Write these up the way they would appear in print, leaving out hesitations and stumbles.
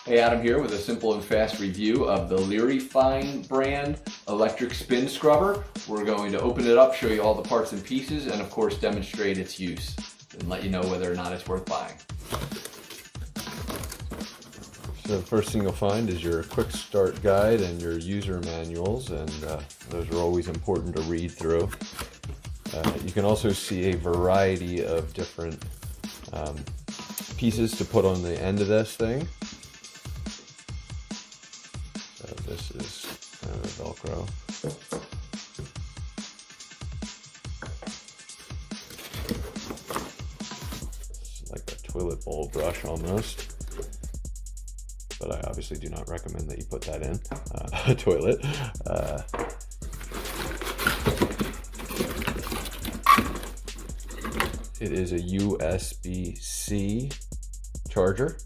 Hey, Adam here with a simple and fast review of the LyriFine brand electric spin scrubber. We're going to open it up, show you all the parts and pieces, and of course demonstrate its use and let you know whether or not it's worth buying. So the first thing you'll find is your quick start guide and your user manuals, and those are always important to read through. You can also see a variety of different pieces to put on the end of this thing. So this is kind of a Velcro. It's like a toilet bowl brush almost. But I obviously do not recommend that you put that in a toilet. It is a USB-C charger.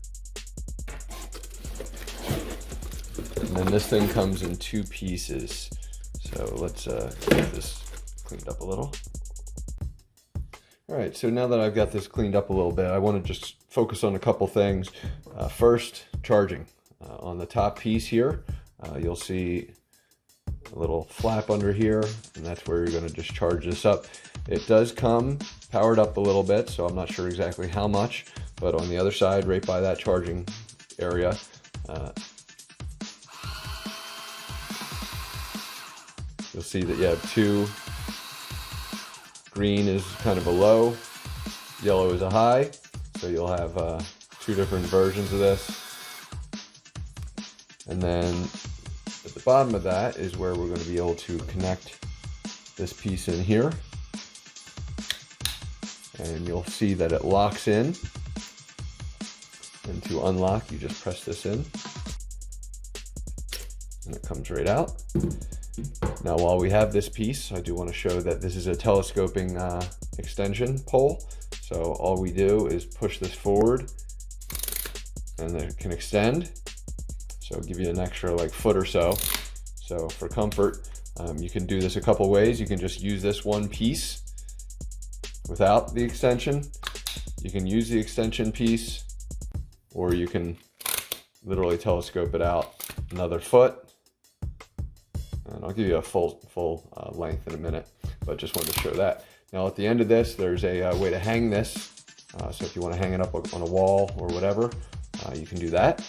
And then this thing comes in two pieces. So let's get this cleaned up a little. All right, so now that I've got this cleaned up a little bit, I want to just focus on a couple things. First, charging. On the top piece here, you'll see a little flap under here, and that's where you're going to just charge this up. It does come powered up a little bit, so I'm not sure exactly how much, but on the other side, right by that charging area, you'll see that you have two. Green is kind of a low, yellow is a high, so you'll have two different versions of this. And then at the bottom of that is where we're going to be able to connect this piece in here. And you'll see that it locks in. And to unlock, you just press this in. And it comes right out. Now, while we have this piece, I do want to show that this is a telescoping extension pole. So all we do is push this forward and then it can extend. So it'll give you an extra like foot or so. So for comfort, you can do this a couple ways. You can just use this one piece without the extension. You can use the extension piece, or you can literally telescope it out another foot. And I'll give you a full length in a minute, but just wanted to show that. Now at the end of this, there's a way to hang this. So if you want to hang it up on a wall or whatever, you can do that.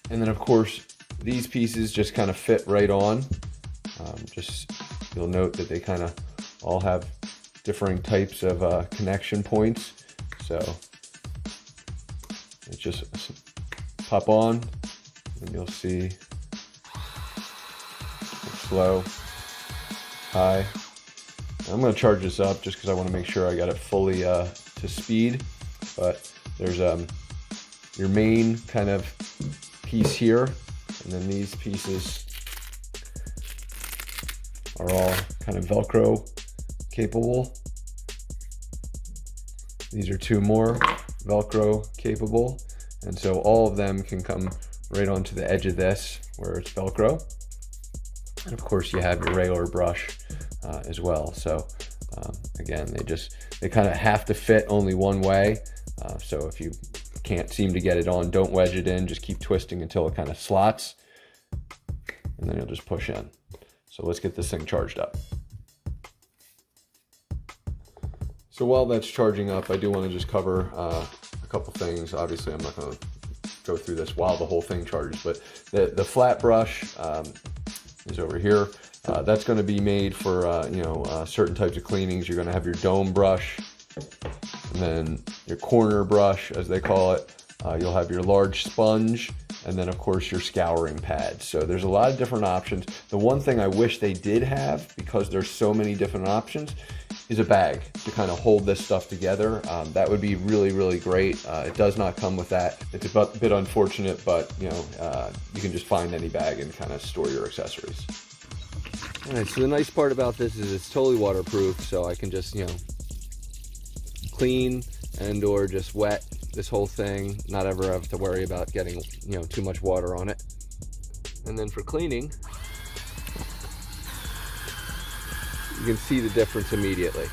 And then of course, these pieces just kind of fit right on. You'll note that they kind of all have differing types of connection points. So it just pop on and you'll see slow, high. I'm going to charge this up just because I want to make sure I got it fully to speed. But there's your main kind of piece here, and then these pieces are all kind of Velcro capable. These are two more Velcro capable, and so all of them can come right onto the edge of this where it's Velcro. And of course you have your regular brush as well. So again, they kind of have to fit only one way. So if you can't seem to get it on, don't wedge it in, just keep twisting until it kind of slots, and then you'll just push in. So let's get this thing charged up. So while that's charging up, I do want to just cover a couple things. Obviously I'm not going to go through this while the whole thing charges, but the flat brush is over here. That's going to be made for certain types of cleanings. You're going to have your dome brush, and then your corner brush, as they call it. You'll have your large sponge, and then of course your scouring pad. So there's a lot of different options. The one thing I wish they did have, because there's so many different options, is a bag to kind of hold this stuff together. That would be really, really great. It does not come with that. It's a bit unfortunate, but you can just find any bag and kind of store your accessories. All right, so the nice part about this is it's totally waterproof, so I can just, clean and or just wet this whole thing, not ever have to worry about getting, too much water on it. And then for cleaning, you can see the difference immediately.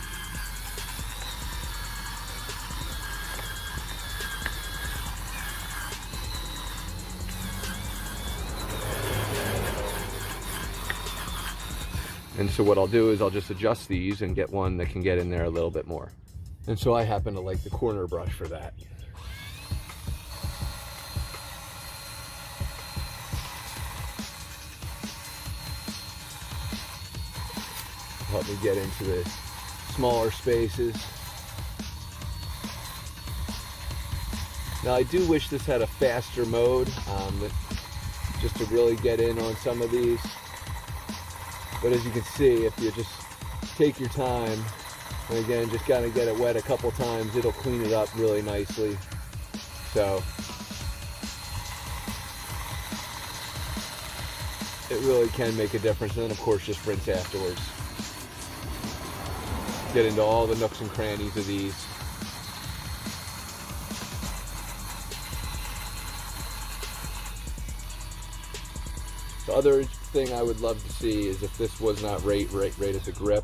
And so what I'll do is I'll just adjust these and get one that can get in there a little bit more. And so I happen to like the corner brush for that. Help me get into the smaller spaces. Now I do wish this had a faster mode, just to really get in on some of these. But as you can see, if you just take your time, and again, just gotta get it wet a couple times, it'll clean it up really nicely. So it really can make a difference. And then of course, just rinse afterwards. Get into all the nooks and crannies of these. The other thing I would love to see is if this was not right at the grip.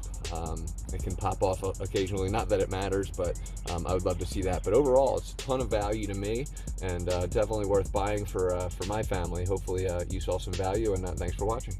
It can pop off occasionally, not that it matters, but I would love to see that. But overall, it's a ton of value to me, and definitely worth buying for my family. Hopefully you saw some value, and thanks for watching.